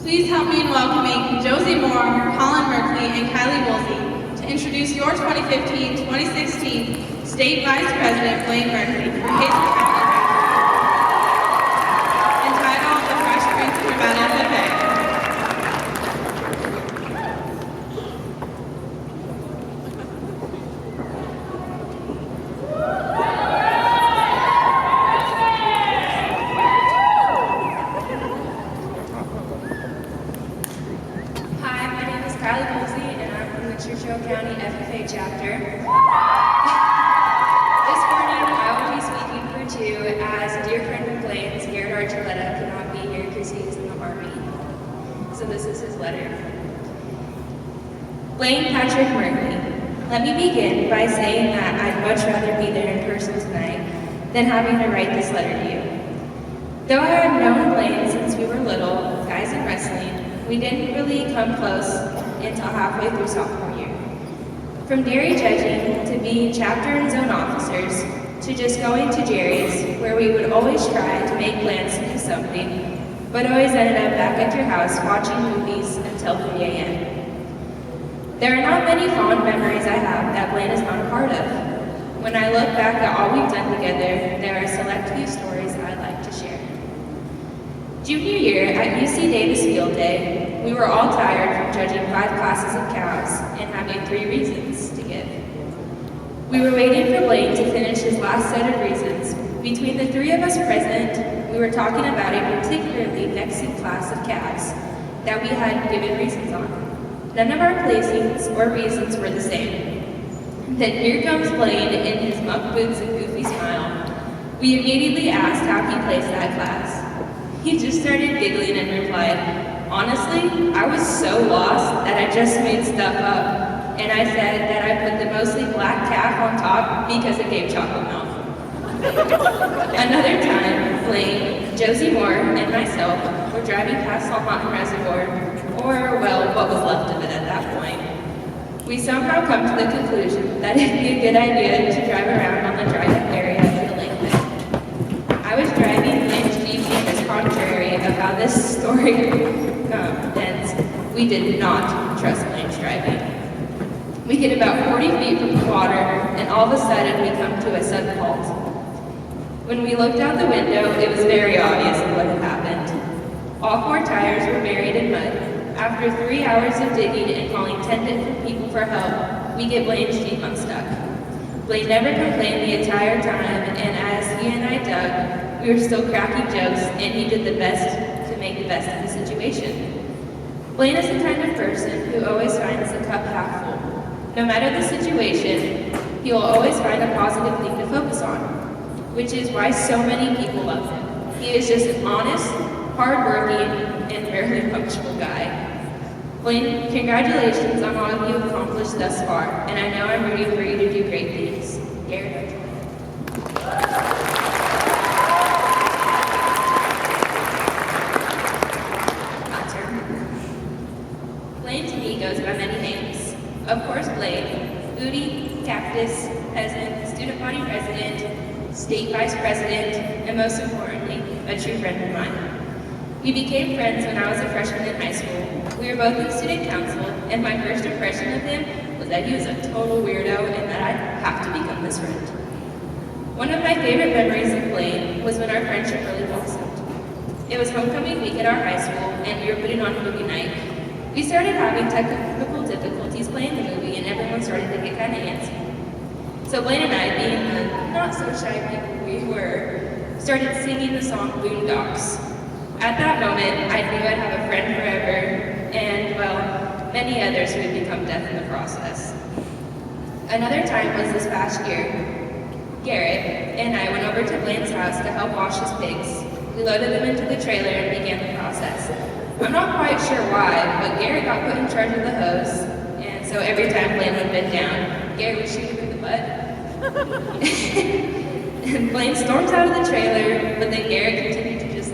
Please help me in welcoming Josie Moore, Blane Merkley, and Kylie Woolsey to introduce your 2015-2016 State Vice President Blane Merkley for his entitled The Fresh Prince of Nevada FFA. County FFA chapter. This morning I will be speaking for two as a dear friend of Blane's, Garrett Archuleta, could not be here because he is in the Army. So this is his letter. Blane Patrick Merkley, let me begin by saying that I'd much rather be there in person tonight than having to write this letter to you. Though I have known Blane since we were little, guys in wrestling, we didn't really come close until halfway through sophomore year. From dairy judging to being chapter and zone officers to just going to Jerry's, where we would always try to make plans to do something, but always ended up back at your house watching movies until 3 a.m. There are not many fond memories I have that Blane is not a part of. When I look back at all we've done together, there are a select few stories I'd like to share. Junior year at UC Davis Field Day, we were all tired from judging 5 classes of cows and having 3 reasons to give. We were waiting for Blane to finish his last set of reasons. Between the 3 of us present, we were talking about a particularly vexing class of calves that we had given reasons on. None of our placings or reasons were the same. Then here comes Blane in his muck boots and goofy smile. We immediately asked how he placed that class. He just started giggling and replied, "Honestly, I was so lost that I just made stuff up." And I said that I put the mostly black calf on top because it gave chocolate milk. Another time, Blane, Josie Moore, and myself were driving past Salt Mountain Reservoir, or, well, what was left of it at that point. We somehow come to the conclusion that it'd be a good idea to drive around on the drive-up area of the lake bed. I was driving Blane's Jeep because contrary of how this story ends, we did not trust Blane's driving. We get about 40 feet from the water, and all of a sudden we come to a sudden halt. When we looked out the window, it was very obvious what had happened. All 4 tires were buried in mud. After 3 hours of digging and calling 10 different people for help, we get Blane's Jeep unstuck. Blane never complained the entire time, and as he and I dug, we were still cracking jokes, and he did the best to make the best of the situation. Blane is the kind of person who always finds the cup half full. No matter the situation, he will always find a positive thing to focus on, which is why so many people love him. He is just an honest, hardworking, and fairly punctual guy. Blane, congratulations on all you have accomplished thus far, and I know I'm rooting for you to do great things. Garrett. Blane to me goes by many names. Of course, Blane, Booty, Cactus, Peasant, Student Body President, State Vice President, and most importantly, a true friend of mine. We became friends when I was a freshman in high school. We were both in student council, and my first impression of him was that he was a total weirdo and that I'd have to become his friend. One of my favorite memories of Blane was when our friendship really blossomed. It was homecoming week at our high school, and we were putting on a movie night. We started having technical difficulties playing the movie, and everyone started to get kind of antsy. So Blane and I, being the not-so-shy people we were, started singing the song Boondocks. At that moment, I knew I'd have a friend forever, and, well, many others who had become deaf in the process. Another time was this past year. Garrett and I went over to Blane's house to help wash his pigs. We loaded them into the trailer and began the process. I'm not quite sure why, but Garrett got put in charge of the hose, and so every time Blane would bend down, Garrett would shoot him in the butt. And Blane storms out of the trailer, but then Garrett continued to just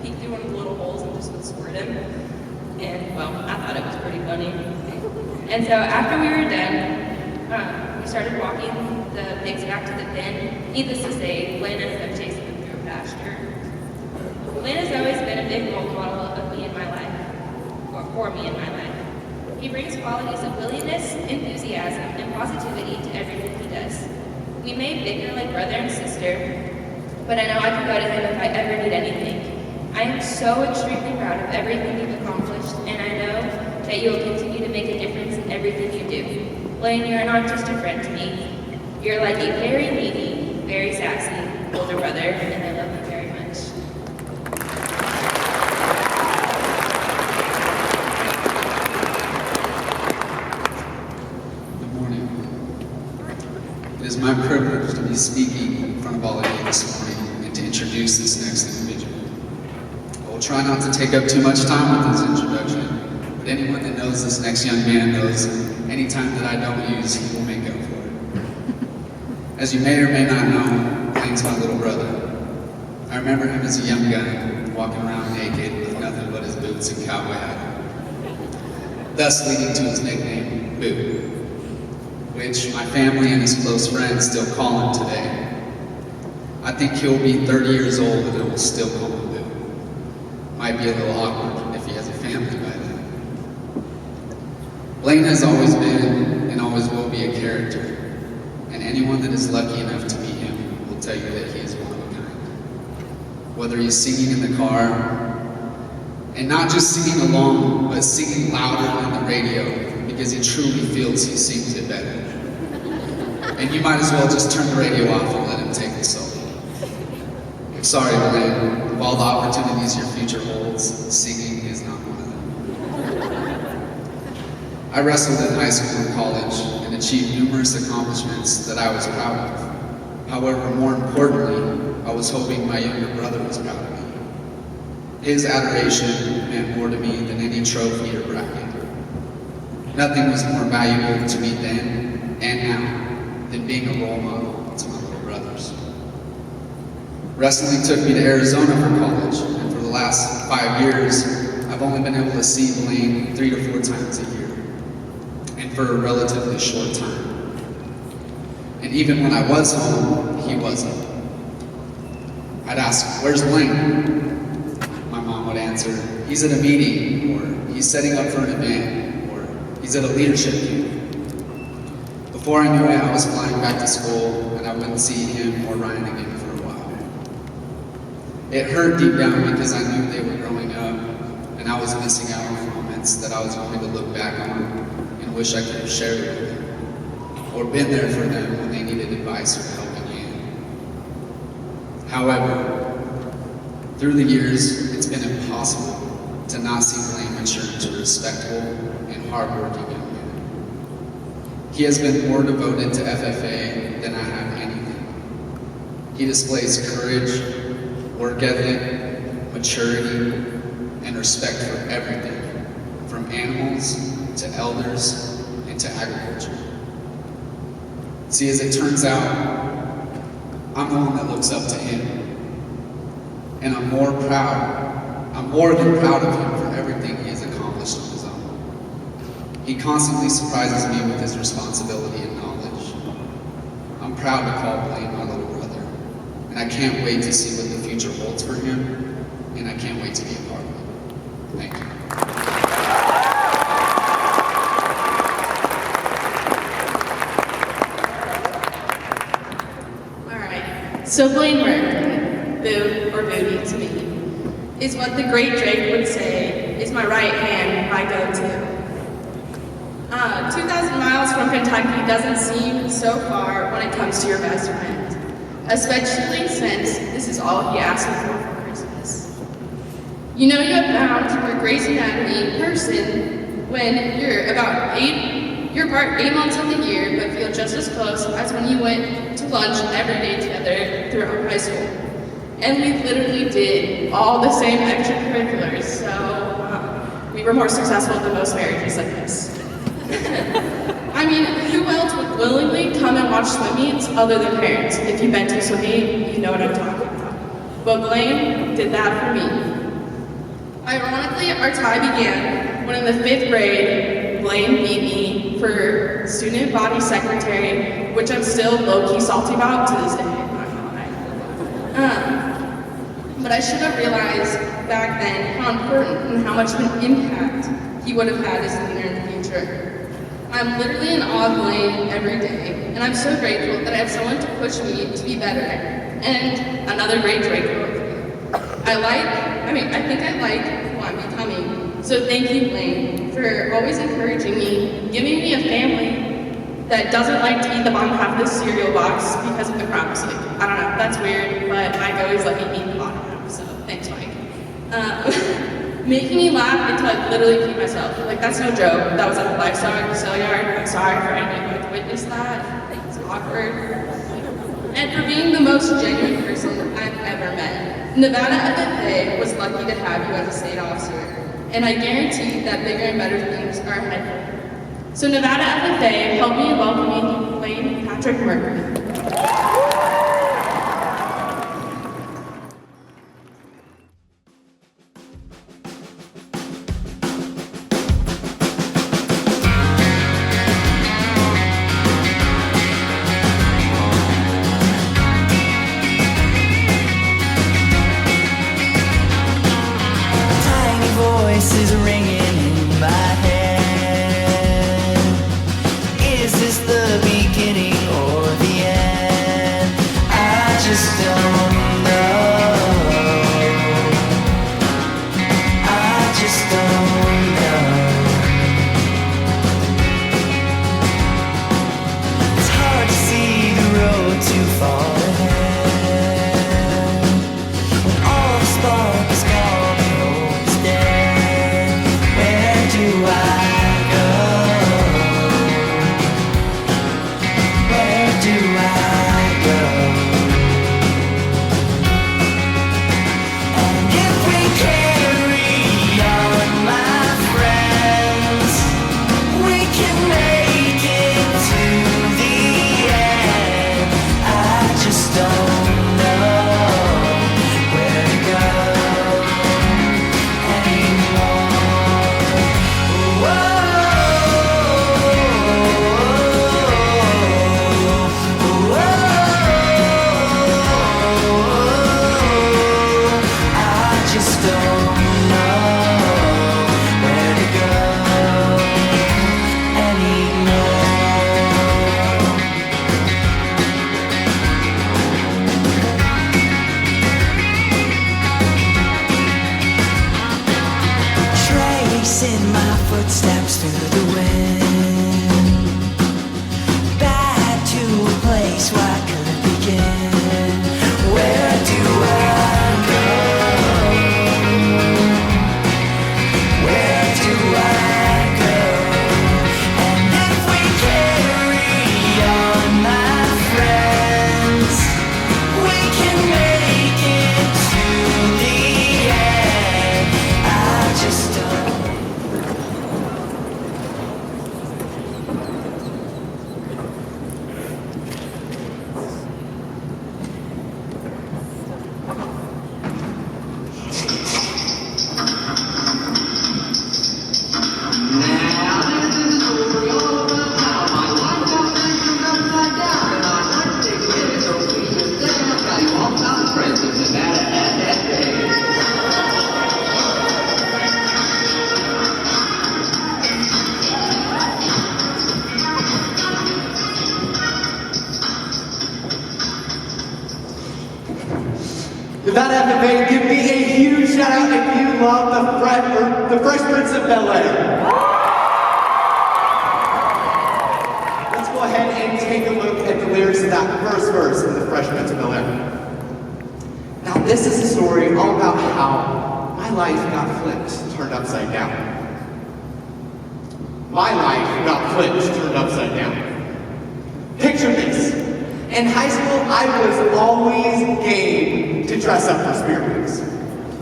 peek through one of the little holes and just would squirt him. And well, I thought it was pretty funny. And so after we were done, we started walking the pigs back to the pen. Needless to say, Blane ended up chasing them through a pasture. Blane has always been a big role model of me in my life. for me in my life. He brings qualities of willingness, enthusiasm, and positivity to everything he does. We may bicker like brother and sister, but I know I can go to him if I ever need anything. I am so extremely proud of everything you've accomplished, and I know that you will continue to make a difference in everything you do. Blane, you're not just a friend to me. You're like a very needy, very sassy older brother, and I love you very much. Good morning. It is my privilege to be speaking in front of all of you this morning and to introduce this next individual. I will try not to take up too much time with this introduction, but anyone that knows this next young man knows any time that I don't use, he will make up for it. As you may or may not know, Blane's my little brother. I remember him as a young guy, walking around naked with nothing but his boots and cowboy hat, thus leading to his nickname, Boo, which my family and his close friends still call him today. I think he'll be 30 years old and it will still call him Boo. Might be a little awkward if he has a family by then. Blane has always been and always will be a character, and anyone that is lucky enough to meet him will tell you that he is one of a kind. Whether he's singing in the car, and not just singing along, but singing louder than the radio, because he truly feels he sings it better. And you might as well just turn the radio off and let him take the solo. I'm sorry, Blane, of all the opportunities your future holds, singing is not one of them. I wrestled in high school and college and achieved numerous accomplishments that I was proud of. However, more importantly, I was hoping my younger brother was proud of me. His adoration meant more to me than any trophy or bracket. Nothing was more valuable to me then and now than being a role model to my little brothers. Wrestling took me to Arizona for college, and for the last 5 years, I've only been able to see Blane 3 to 4 times a year, and for a relatively short time. And even when I was home, he wasn't. I'd ask, "Where's Blane?" My mom would answer, "He's at a meeting," or "He's setting up for an event," or "He's at a leadership meeting." Before I knew it, I was flying back to school, and I wouldn't see him or Ryan again for a while. It hurt deep down because I knew they were growing up, and I was missing out on moments that I was going to look back on and wish I could have shared it with them, or been there for them when they needed advice or helping hand. However, through the years, it's been impossible to not see Blane mature into a respectable and hardworking young man. He has been more devoted to FFA than I have anything. He displays courage, work ethic, maturity, and respect for everything, from animals to elders and to agriculture. See, as it turns out, I'm the one that looks up to him. And I'm more than proud of him for everything he has accomplished on his own. He constantly surprises me with his responsibility and knowledge. I'm proud to call Blane my little brother, and I can't wait to see what the future holds for him, and I can't wait to be a part of it. Thank you. So Blane Merkley, Boo or Booty to me, is what the great Drake would say is my right hand, my go-to. 2,000 miles from Kentucky doesn't seem so far when it comes to your best friend, especially since this is all he asked me for Christmas. You know you have found your Grey's Anatomy person when you're about 8 months of the year, but feel just as close as when you went to lunch every day together throughout high school. And we literally did all the same extracurriculars, so we were more successful than most marriages like this. I mean, who else would willingly come and watch swim meets other than parents? If you've been to a swim meet, you know what I'm talking about. But Blane did that for me. Ironically, our tie began when in the 5th grade, Blane beat me for student body secretary, which I'm still low-key salty about to this day, I'm not gonna lie. But I should have realized back then how important and how much of an impact he would have had as a leader in the future. I'm literally in awe of Blane every day, and I'm so grateful that I have someone to push me to be better, and another great Draco. I think I like who I'm becoming. So thank you, Blane, for always encouraging me, giving me a family that doesn't like to eat the bottom half of the cereal box because of the crop sleep. I don't know, that's weird, but Mike always let me eat the bottom half, so thanks, Mike. Making me laugh until I literally peed myself. Like, that's no joke. That was at the livestock sale yard. I'm sorry for anyone who witnessed that. It's awkward. And for being the most genuine person I've ever met. Nevada FFA was lucky to have you as a state officer, and I guarantee that bigger and better things are ahead. So Nevada FFA, help me in welcoming Blane Merkley. Voices ringing in my head. Is this the beginning or the end? I just don't know. I just don't know. It's hard to see the road too far ahead. When all the spark is gone and hope is dead. Tracing my footsteps through the wind, back to a place where I could begin. Where do I go? Where do I go? And if we carry on, my friends, we can make it to the end. I just don't. Nevada FFA, give me a huge shout out if you love the Fresh Prince of Bel-Air. Let's go ahead and take a look at the lyrics of that first verse in the Fresh Prince of Bel-Air. Now this is a story all about how my life got flipped, turned upside down. My life got flipped, turned upside down. Picture this. In high school, I was always game to dress up for Spirit Weeks,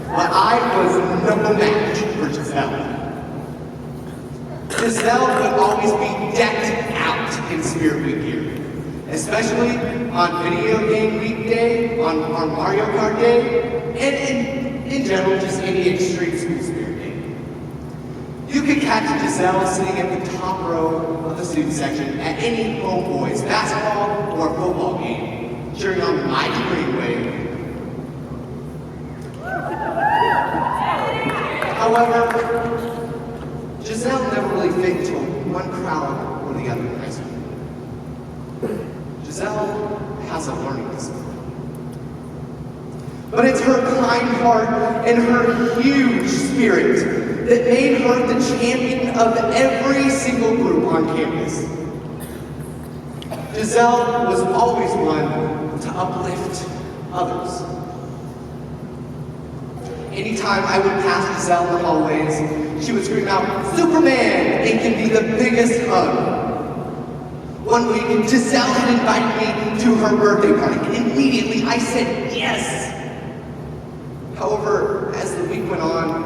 but I was no match for Giselle. Giselle would always be decked out in Spirit Week gear, especially on video game week day, on Mario Kart day, and in general, just any extreme school spirit day. You could catch Giselle sitting at the top row of the student section at any homeboys basketball or football game, cheering on my Greenway. However, Giselle never really fit into one crowd or the other in high school. Giselle has a learning disability. But it's her kind heart and her huge spirit that made her the champion of every single group on campus. Giselle was always one to uplift others. Anytime I would pass Giselle in the hallways, she would scream out, "Superman!" and give me the biggest hug. One week, Giselle had invited me to her birthday party, and immediately I said yes. However, as the week went on,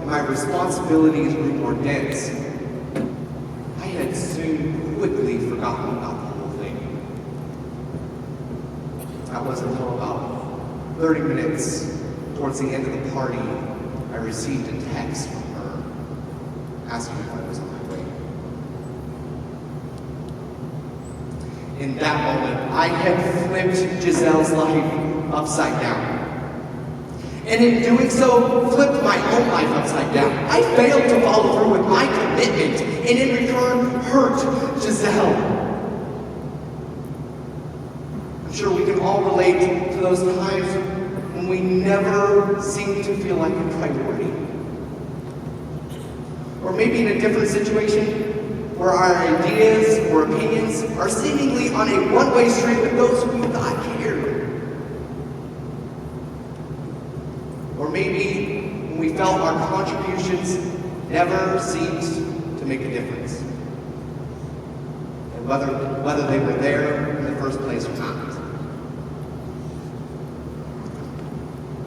and my responsibilities grew more dense, I had soon quickly forgotten about the whole thing. That wasn't until about 30 minutes towards the end of the party, I received a text from her asking if I was on my way. In that moment, I had flipped Giselle's life upside down. And in doing so, flipped my own life upside down. I failed to follow through with my commitment, and in return, hurt Giselle. I'm sure we can all relate to those times when we never seem to feel like a priority. Or maybe in a different situation, where our ideas or opinions are seemingly on a one-way street with those who we thought cared. Or maybe when we felt our contributions never seemed to make a difference. And whether they were there in the first place or not.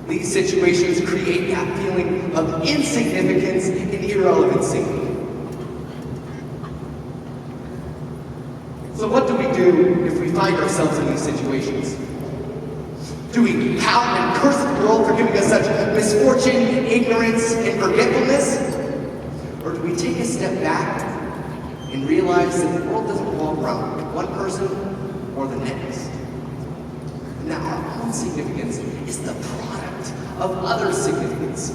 These situations create that feeling of insignificance and irrelevancy. So what do we do if we find ourselves in these situations? Do we pout and curse the world for giving us such misfortune, ignorance, and forgetfulness? Or do we take a step back and realize that the world doesn't revolve around one person or the next? And that our own significance is the product of other significance.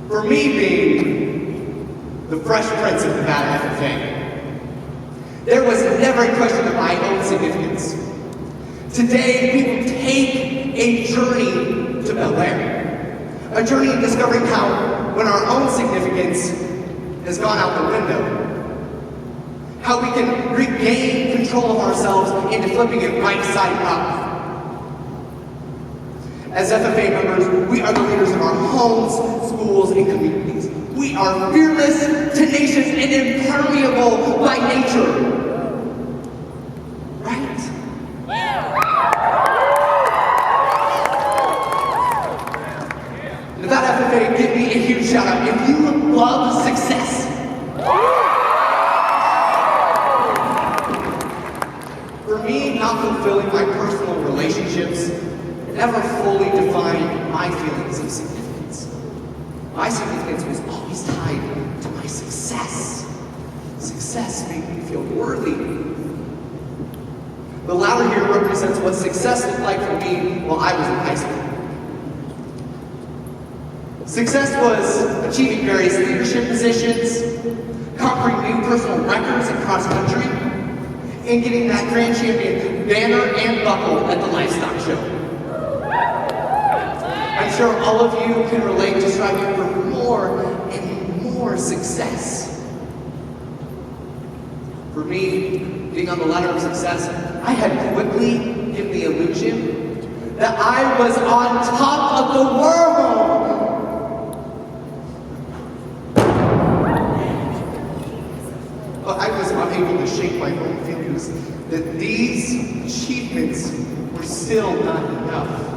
For me being the Fresh Prince of Nevada FFA, there was never a question of my own significance. Today, we will take a journey to Bel Air. A journey in discovering how, when our own significance has gone out the window, how we can regain control of ourselves into flipping it right side up. As FFA members, we are the leaders of our homes, schools, and communities. We are fearless, tenacious, and impermeable by nature. Right? Nevada FFA, give me a huge shout out if you love success. For me, not fulfilling my personal relationships never fully defined my feelings of significance. My significance was always tied to my success. Success made me feel worthy. The ladder here represents what success looked like for me while I was in high school. Success was achieving various leadership positions, conquering new personal records in cross country, and getting that grand champion banner and buckle at the livestock show. I'm sure all of you can relate to striving for more and more success. For me, being on the ladder of success, I had quickly given the illusion that I was on top of the world. But I was unable to shake my own fingers that these achievements were still not enough.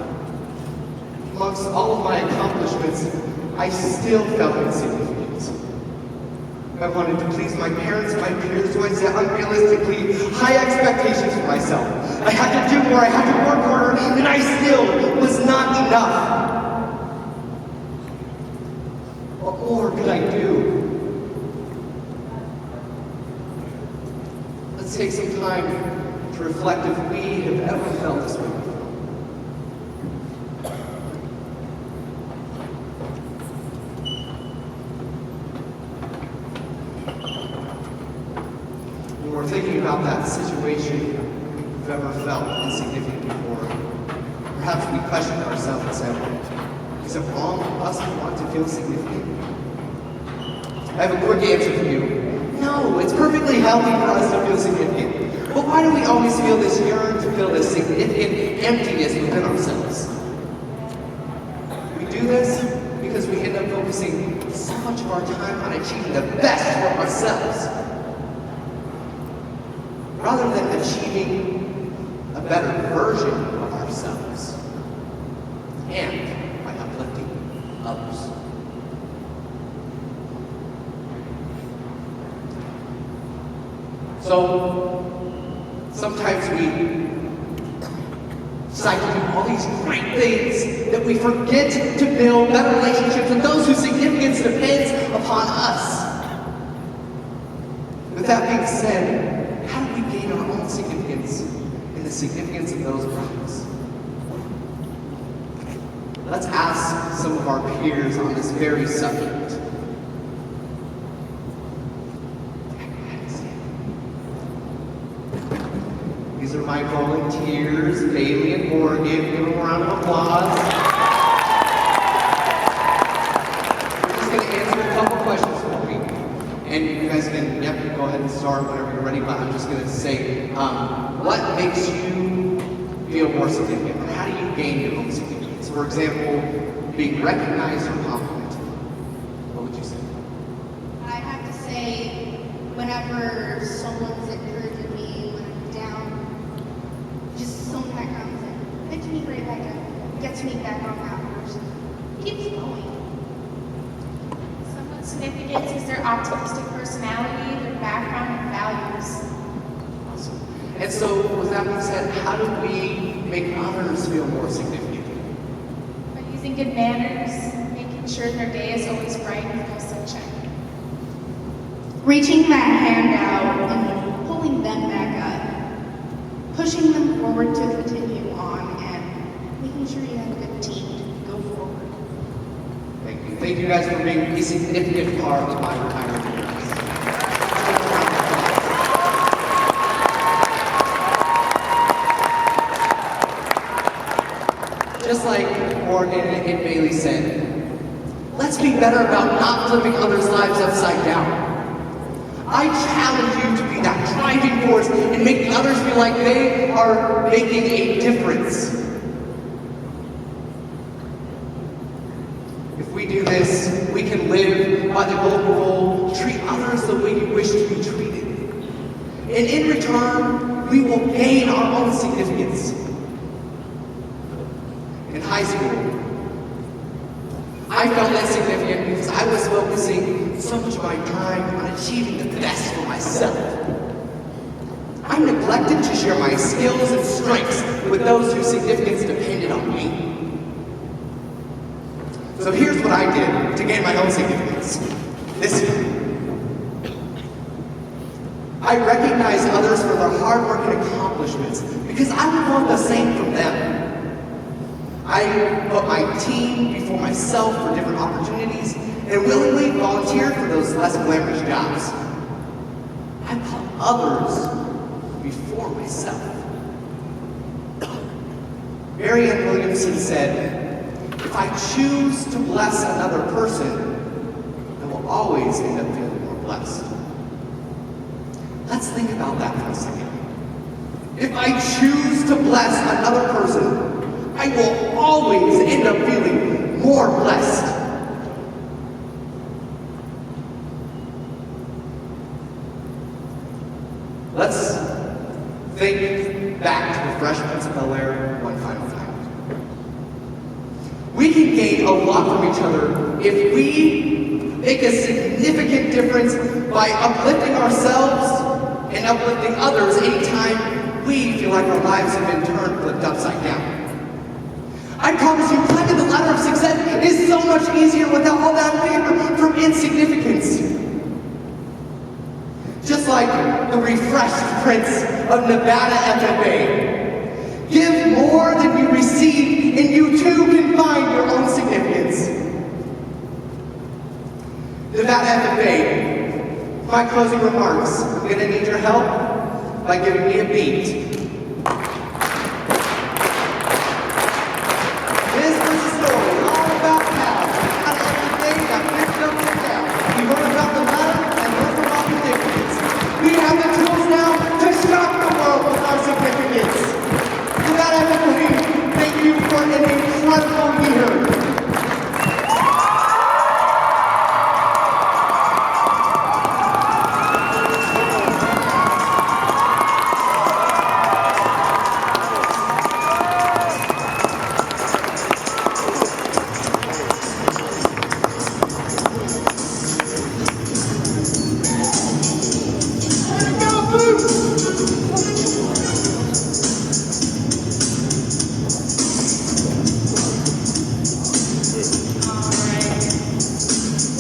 Amongst all of my accomplishments, I still felt insignificant. I wanted to please my parents, my peers, so I set unrealistically high expectations for myself. I had to do more, I had to work harder, and I still was not enough. What more could I do? Let's take some time to reflect if we have ever felt this way before. we're thinking about that situation we've ever felt insignificant before, perhaps we question ourselves and say, is it wrong for us to want to feel significant? I have a quick answer for you. No, it's perfectly healthy for us to feel significant. But why do we always feel this yearn to feel this significant emptiness within ourselves? We do this because we end up focusing so much of our time on achieving the best for ourselves, rather than achieving a better version of ourselves, and by uplifting others. So, sometimes we decide to do all these great things that we forget to build better relationships with those whose significance depends upon us. With that being said, how do we gain our own significance and the significance of those around us? Let's ask some of our peers on this very subject. These are my volunteers, Bailey and Morgan. Give them a round of applause. We're just going to answer a couple questions for me. And you guys can, go ahead and start whenever you're ready, but I'm just going to say, what makes you feel more significant? Or how do you gain your own significance? For example, being recognized or complimented. What would you say? I have to say, whenever someone's encouraging me when I'm down, just someone that comes and picks me right back up, gets me back on that horse, keeps going. Someone's significance is their optimistic personality, their background, and values. Awesome. And so, with that being said, how do we make others feel more significant? By using good manners, making sure their day is always bright with no sunshine. Reaching that hand out and pulling them back up, pushing them forward to continue on, and making sure you have a good team to go forward. Thank you. Thank you guys for being a significant part of my retirement years. Just like Morgan and Bailey said, let's be better about not flipping others' lives upside down. I challenge you to be that driving force in making others feel like they are making a difference. If we do this, we can live by the golden rule, treat others the way you wish to be treated. And in return, we will gain our own significance. In high school, I felt insignificant because I was focusing so much of my time on achieving the best for myself. I neglected to share my skills and strengths with those whose significance depended on me. So here's what I did to gain my own significance. This year, I recognized others for their hard work and accomplishments because I would want the same from them. I put my team before myself for different opportunities and willingly volunteered for those less glamorous jobs. I put others before myself. Marianne Williamson said, if I choose to bless another person, I will always end up feeling more blessed. Let's think about that for a second. If I choose to bless another person, I will always end up feeling more blessed. Let's think back to the Fresh Prince of Bel-Air one final time. We can gain a lot from each other if we make a significant difference by uplifting ourselves and uplifting others anytime we feel like our lives have been flipped upside down. I promise you, climbing the ladder of success is so much easier without all that favor from insignificance. Just like the refreshed Prince of Nevada FFA. Give more than you receive, and you too can find your own significance. Nevada FFA, my closing remarks, I'm gonna need your help by giving me a beat. This was a story all about how out of everything got picked up and down. We learned about the matter and learned about the difference. We have the tools now to shock the world with our significance. Nevada FFA, thank you for an incredible year.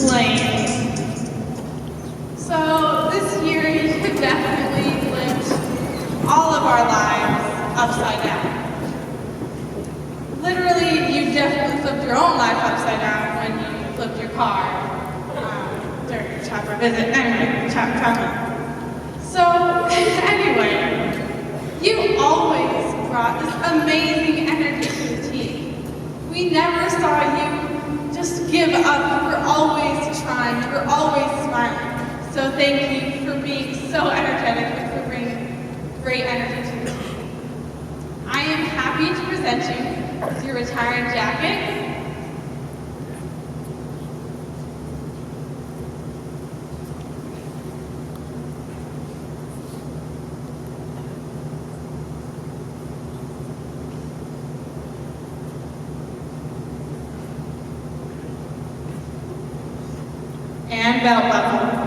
Blane. So this year you have definitely flipped all of our lives upside down. Literally, you definitely flipped your own life upside down when you flipped your car during your chapter visit. Anyway, chapter. So anyway, you always brought this amazing energy to the team. We never saw you just give up. You were always trying. You were always smiling. So thank you for being so energetic and for bringing great energy to the team. I am happy to present you with your retired jacket. And belt buckle.